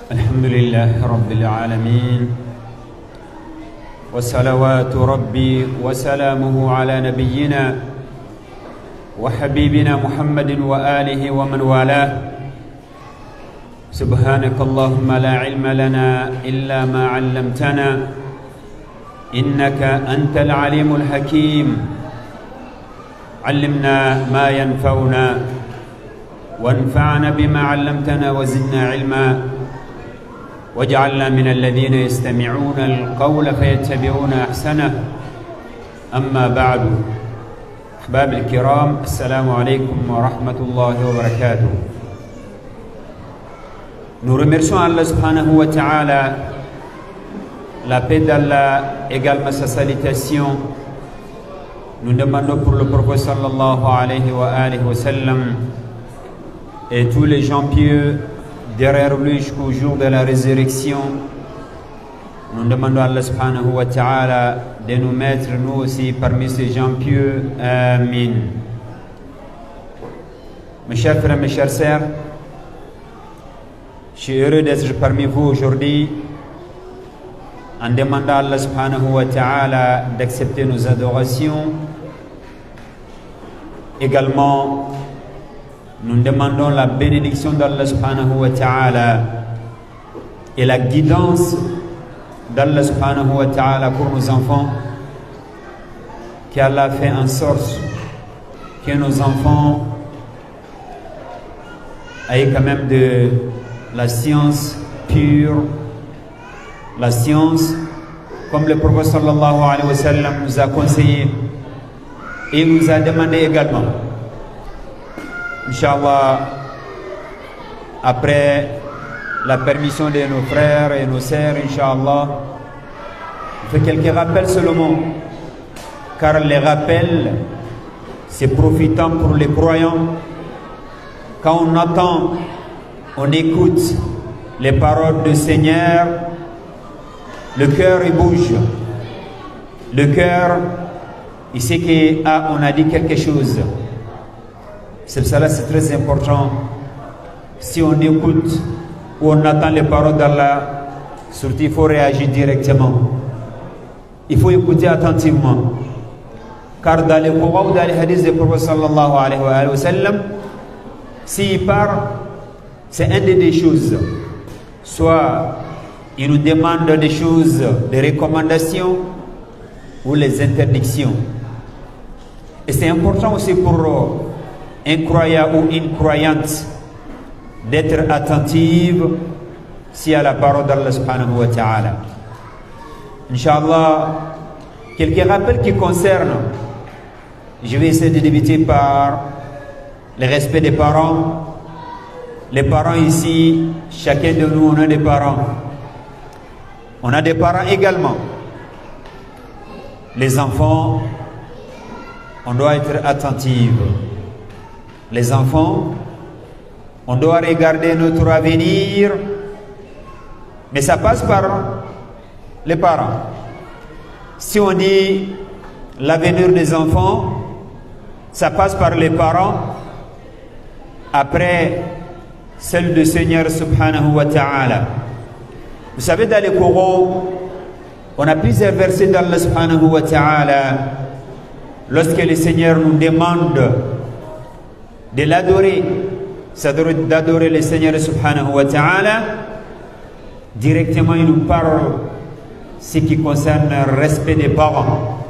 الحمد لله رب العالمين وصلوات ربي وسلامه على نبينا وحبيبنا محمد وآله ومن والاه. سبحانك اللهم لا علم لنا إلا ما علمتنا إنك أنت العليم الحكيم. علمنا ما ينفعنا وانفعنا بما علمتنا وزدنا علما واجعلنا من الذين يستمعون القول فيتبعون أحسنه. أما بعد، أحباب الكرام، السلام عليكم ورحمة الله وبركاته. Nous remercions Allah subhanahu wa ta'ala, la paix d'Allah, également sa salutation. Nous demandons pour le prophète sallallahu alayhi wa sallam et tous les gens pieux derrière lui jusqu'au jour de la résurrection. Nous demandons à Allah subhanahu wa ta'ala de nous mettre nous aussi parmi ces gens pieux. Amin. Mes chers frères, mes chères sœurs, je suis heureux d'être parmi vous aujourd'hui en demandant à Allah subhanahu wa ta'ala d'accepter nos adorations. Également, nous demandons la bénédiction d'Allah subhanahu wa ta'ala et la guidance d'Allah subhanahu wa ta'ala pour nos enfants, qu'Allah fait en sorte que nos enfants aient quand même de la science pure, la science comme le prophète sallallahu alayhi wa sallam nous a conseillé et nous a demandé également. Inch'Allah, après la permission de nos frères et nos sœurs, Inch'Allah, on fait quelques rappels seulement, car les rappels, c'est profitant pour les croyants. Quand on entend, on écoute les paroles du Seigneur, le cœur il bouge. Le cœur, il sait qu'on a dit quelque chose. C'est pour cela c'est très important. Si on écoute ou on entend les paroles d'Allah, surtout il faut réagir directement. Il faut écouter attentivement. Car dans les Coran ou dans les hadiths du prophète sallallahu alayhi wa sallam, s'il parle, c'est un des choses. Soit il nous demande des choses, des recommandations ou les interdictions. Et c'est important aussi pour un croyant ou une croyante d'être attentive si à la parole d'Allah subhanahu wa ta'ala. Inch'Allah, quelques rappels qui concernent, je vais essayer de débuter par le respect des parents. Les parents ici, chacun de nous, on a des parents. On a des parents également. Les enfants, on doit être attentifs. Les enfants, on doit regarder notre avenir, mais ça passe par les parents. Si on dit l'avenir des enfants, ça passe par les parents, après celle du Seigneur subhanahu wa ta'ala. Vous savez, dans le Coran, on a plusieurs versets d'Allah subhanahu wa ta'ala. Lorsque le Seigneur nous demande de l'adorer, c'est d'adorer le Seigneur subhanahu wa ta'ala, directement il nous parle ce qui concerne le respect des parents.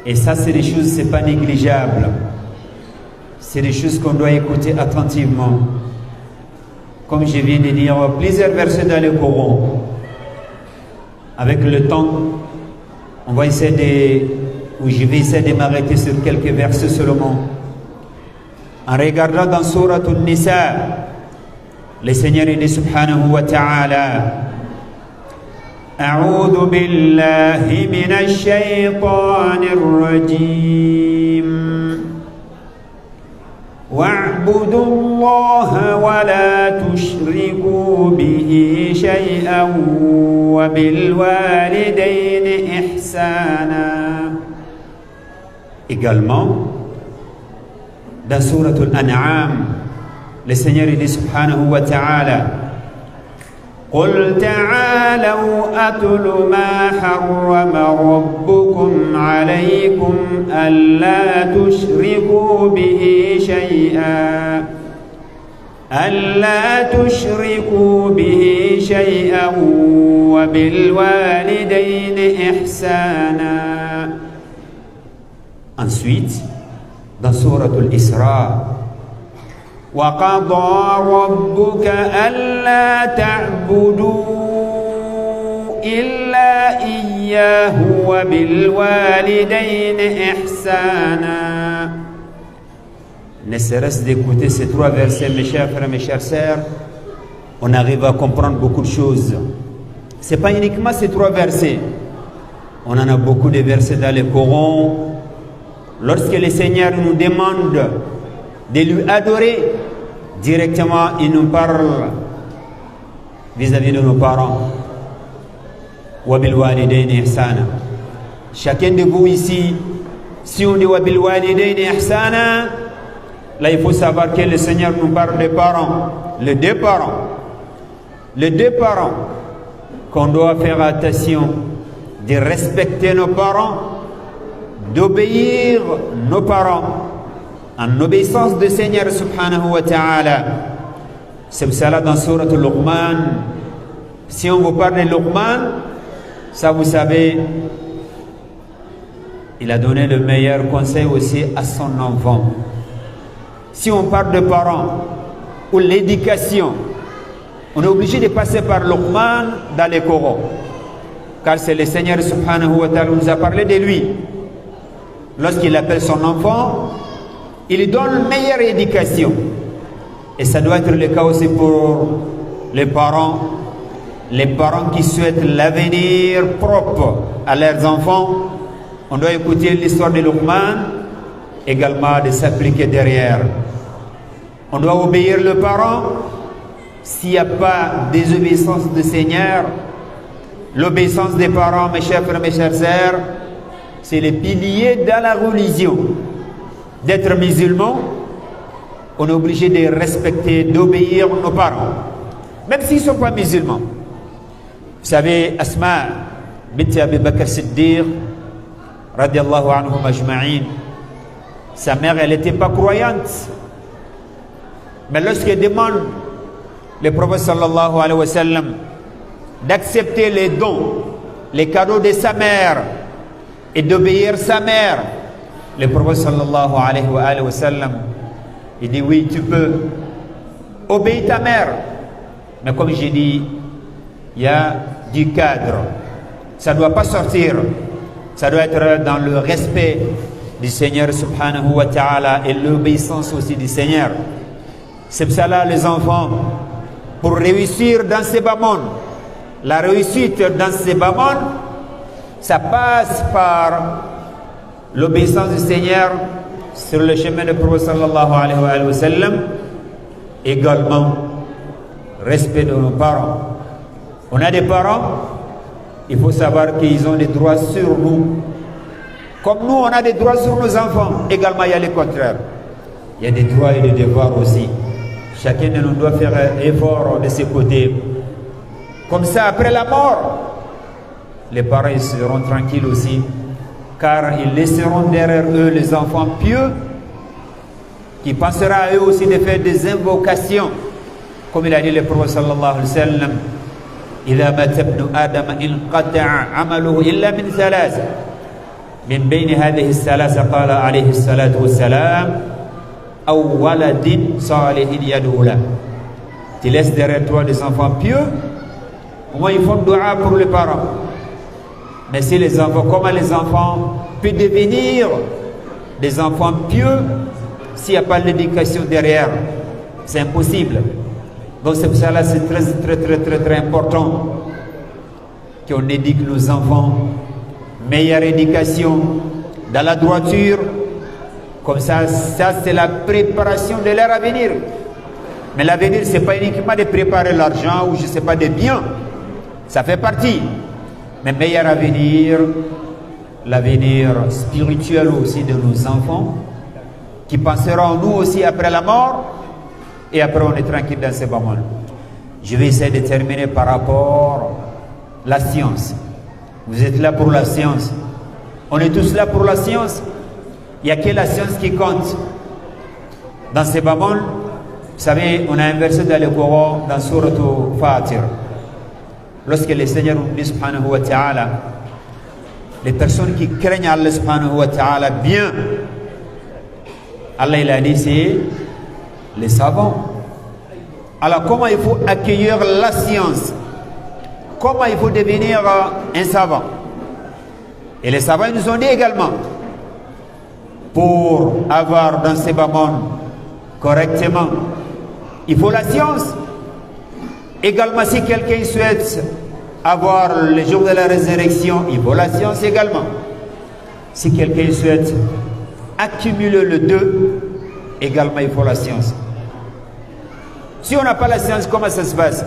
Et ça, c'est des choses, c'est pas négligeable. C'est des choses qu'on doit écouter attentivement. Comme je viens de dire, plusieurs versets dans le Coran. Avec le temps, on va essayer je vais essayer de m'arrêter sur quelques versets seulement. En regardant dans Surat An-Nisa, le Seigneur dit subhanahu wa ta'ala: A'udhu billahi minash shaytanir rajim. واعبدوا الله ولا تشركوا به شيئا وبالوالدين إحسانا. Également, dans Surat Al-An'am, le Seigneur dit subhanahu wa ta'ala: قل تعالوا أتل ما حرم ربكم عليكم ألا تشركوا به شيئا وبالوالدين إحسانا. Ensuite, dans Sourate Al-Isra, وَقَضَى رَبُّكَ أَلَّا تَعْبُدُوا إِلَّا إِيَّاهُ وَبِالْوَالِدَيْنِ إِحْسَانًا. Ne serait-ce d'écouter ces 3 versets, mes chers frères, mes chères sœurs, on arrive à comprendre beaucoup de choses. Ce n'est pas uniquement ces 3 versets. On en a beaucoup de versets dans le Coran. Lorsque le Seigneur nous demande de lui adorer, directement il nous parle vis-à-vis de nos parents. Wabil walidayni ihsana. Chacun de vous ici, si on dit wabil walidayni ihsana, là il faut savoir que le Seigneur nous parle des parents, les 2 parents, qu'on doit faire attention de respecter nos parents, d'obéir nos parents en obéissance du Seigneur subhanahu wa ta'ala. C'est pour cela dans Sourate Luqman, si on vous parle de Luqman, ça vous savez, il a donné le meilleur conseil aussi à son enfant. Si on parle de parents ou l'éducation, on est obligé de passer par Luqman dans le Coran, car c'est le Seigneur subhanahu wa ta'ala qui nous a parlé de lui. Lorsqu'il appelle son enfant, il lui donne la meilleure éducation. Et ça doit être le cas aussi pour les parents qui souhaitent l'avenir propre à leurs enfants. On doit écouter l'histoire de Luqman, également de s'appliquer derrière. On doit obéir le parent. S'il n'y a pas désobéissance du Seigneur, l'obéissance des parents, mes chers frères, mes chères sœurs, c'est le pilier dans la religion. D'être musulman, on est obligé de respecter, d'obéir nos parents, même s'ils ne sont pas musulmans. Vous savez, Asma bint Abi Bakr Siddiq, radiallahu anhum ajma'in, sa mère, elle n'était pas croyante. Mais lorsqu'elle demande le prophète sallallahu alayhi wa sallam d'accepter les dons, les cadeaux de sa mère et d'obéir sa mère, le prophète sallallahu alayhi wa sallam, il dit oui, tu peux obéir ta mère, mais comme j'ai dit, il y a du cadre, ça ne doit pas sortir, ça doit être dans le respect du Seigneur subhanahu wa ta'ala et l'obéissance aussi du Seigneur. C'est pour cela les enfants, pour réussir dans ce bas monde, la réussite dans ce bas monde, ça passe par l'obéissance du Seigneur sur le chemin du prophète sallallahu alayhi wa sallam, également respect de nos parents. On a des parents, il faut savoir qu'ils ont des droits sur nous. Comme nous, on a des droits sur nos enfants, également il y a le contraire. Il y a des droits et des devoirs aussi. Chacun de nous doit faire un effort de ses côtés. Comme ça, après la mort, les parents ils seront tranquilles aussi, car ils laisseront derrière eux les enfants pieux, qui penseront à eux aussi de faire des invocations. Comme il a dit le prophète sallallahu alayhi wa sallam, إذا مات ابن آدم انقطع عمله إلا من 3 من بين هذه الثلاث قال عليه الصلاة والسلام أو ولد صالح يدعو له. Tu laisses derrière toi des enfants pieux, au moins ils font dua pour les parents. Mais si les enfants, comment les enfants peuvent devenir des enfants pieux s'il n'y a pas l'éducation derrière? C'est impossible. Donc c'est pour ça là, c'est très important qu'on éduque nos enfants, meilleure éducation dans la droiture, comme ça c'est la préparation de leur avenir. Mais l'avenir, c'est pas uniquement de préparer l'argent ou je sais pas des biens, ça fait partie. Mais meilleur avenir, l'avenir spirituel aussi de nos enfants, qui penseront nous aussi après la mort, et après on est tranquille dans ce bas monde. Je vais essayer de terminer par rapport à la science. Vous êtes là pour la science. On est tous là pour la science. Il n'y a que la science qui compte. Dans ces babons, vous savez, on a un verset dans le Coran, dans Surat Fatir. Lorsque le Seigneur nous dit, subhanahu wa ta'ala, les personnes qui craignent Allah subhanahu wa ta'ala bien, Allah il a dit, c'est les savants. Alors comment il faut accueillir la science? Comment il faut devenir un savant? Et les savants nous ont dit également, pour avoir dans ces babons correctement, il faut la science. Également, si quelqu'un souhaite avoir le jour de la résurrection, il faut la science également. Si quelqu'un souhaite accumuler le deux, également il faut la science. Si on n'a pas la science, comment ça se passe?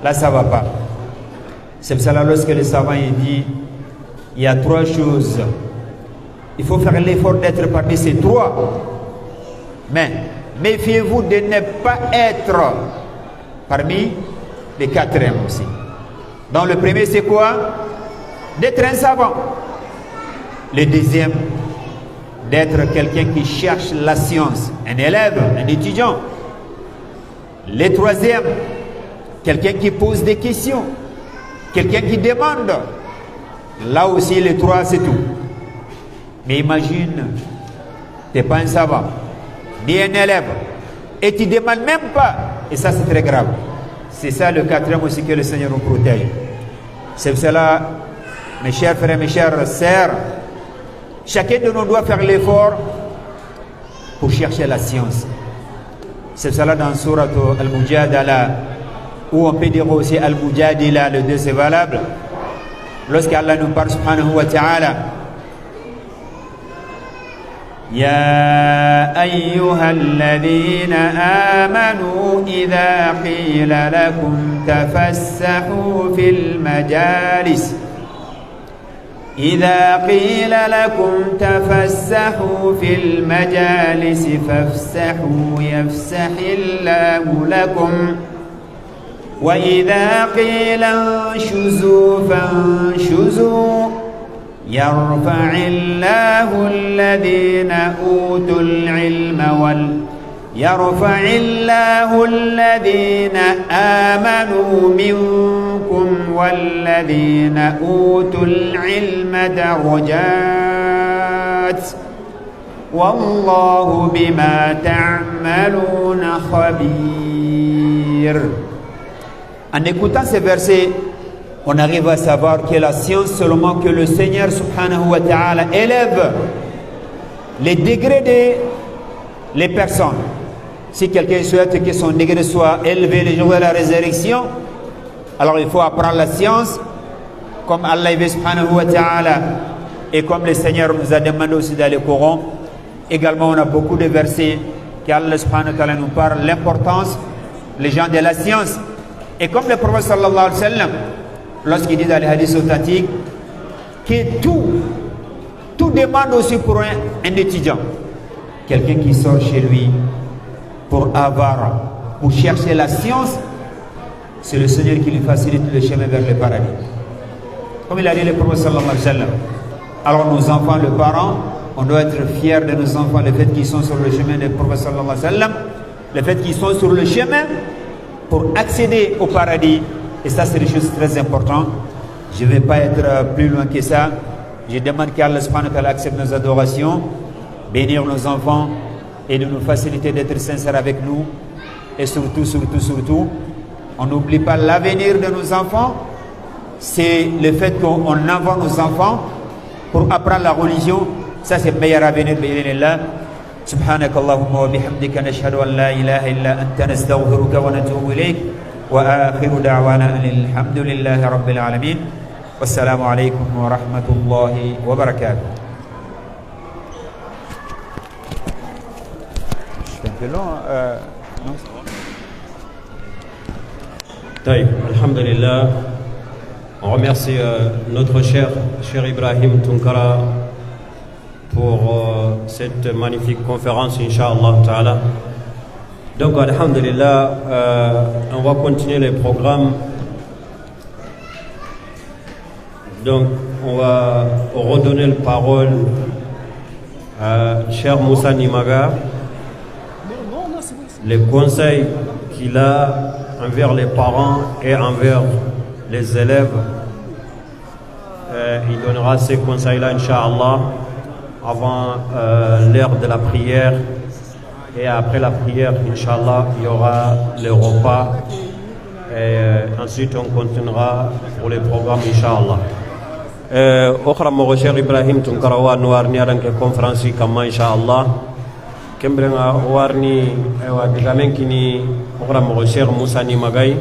Là, ça ne va pas. C'est pour cela lorsque le savant dit, il y a trois choses. Il faut faire l'effort d'être parmi ces trois. Mais méfiez-vous de ne pas être parmi les quatrièmes aussi. Donc le premier c'est quoi? D'être un savant. Le deuxième, d'être quelqu'un qui cherche la science, un élève, un étudiant. Le troisième, quelqu'un qui pose des questions, quelqu'un qui demande. Là aussi les trois c'est tout. Mais imagine, tu n'es pas un savant, ni un élève, et tu ne demandes même pas, et ça c'est très grave. C'est ça le quatrième aussi que le Seigneur nous protège. C'est pour cela, mes chers frères, mes chères sœurs, chacun de nous doit faire l'effort pour chercher la science. C'est pour cela dans Surat Al-Mujadala, où on peut dire aussi Al-Mujadila, le deux c'est valable. Lorsqu'Allah nous parle subhanahu wa ta'ala, يا أيها الذين آمنوا إذا قيل لكم تفسحوا في المجالس فافسحوا يفسح الله لكم وإذا قيل انشزوا فانشزوا يرفع الله الذين آمنوا منكم والذين أوتوا العلم درجات والله بما تعملون خبير. En écoutant ces versets, on arrive à savoir que la science seulement que le Seigneur subhanahu wa ta'ala élève les degrés des personnes. Si quelqu'un souhaite que son degré soit élevé le jour de la résurrection, alors il faut apprendre la science comme Allah subhanahu wa ta'ala et comme le Seigneur nous a demandé aussi dans le Coran. Également on a beaucoup de versets qu'Allah subhanahu wa ta'ala nous parle l'importance, les gens de la science. Et comme le prophète sallallahu alayhi wa sallam, lorsqu'il dit dans les hadiths authentiques que tout demande aussi pour un étudiant, quelqu'un qui sort chez lui pour chercher la science, c'est le Seigneur qui lui facilite le chemin vers le paradis. Comme il a dit le prophète sallallahu alayhi wa sallam. Alors nos enfants, les parents, on doit être fiers de nos enfants, le fait qu'ils sont sur le chemin du prophète sallallahu alayhi wa sallam, le fait qu'ils sont sur le chemin pour accéder au paradis. Et ça, c'est des choses très importantes. Je ne vais pas être plus loin que ça. Je demande qu'Allah subhanahu wa ta'ala accepte nos adorations, bénir nos enfants et de nous faciliter d'être sincères avec nous. Et surtout, on n'oublie pas l'avenir de nos enfants. C'est le fait qu'on envoie nos enfants pour apprendre la religion. Ça, c'est le meilleur avenir. سبحانك اللهم وبحمدك نشهد أن لا إله إلا أنت نستغفرك ونتوب إليك وآخر دعوانا أن الحمد لله رب العالمين والسلام عليكم ورحمة الله وبركاته. الحمد لله. On remercie notre cher Ibrahim Tunkara pour cette magnifique conférence, Inch'Allah Ta'ala. Donc, alhamdulillah, on va continuer les programmes. Donc, on va redonner la parole à cher Moussa Nimaga, les conseils qu'il a envers les parents et envers les élèves. Il donnera ces conseils-là, Inch'Allah, avant l'heure de la prière. Et après la prière, Inch'Allah, il y aura le repas. Et ensuite, on continuera pour les programmes, Inch'Allah. Okhra mo Cheikh Ibrahim Tunkara wa warni aranke conférence kama Inch'Allah. Kembrenga warni wa digamen kini okhra mo Cheikh Moussa Nimagay.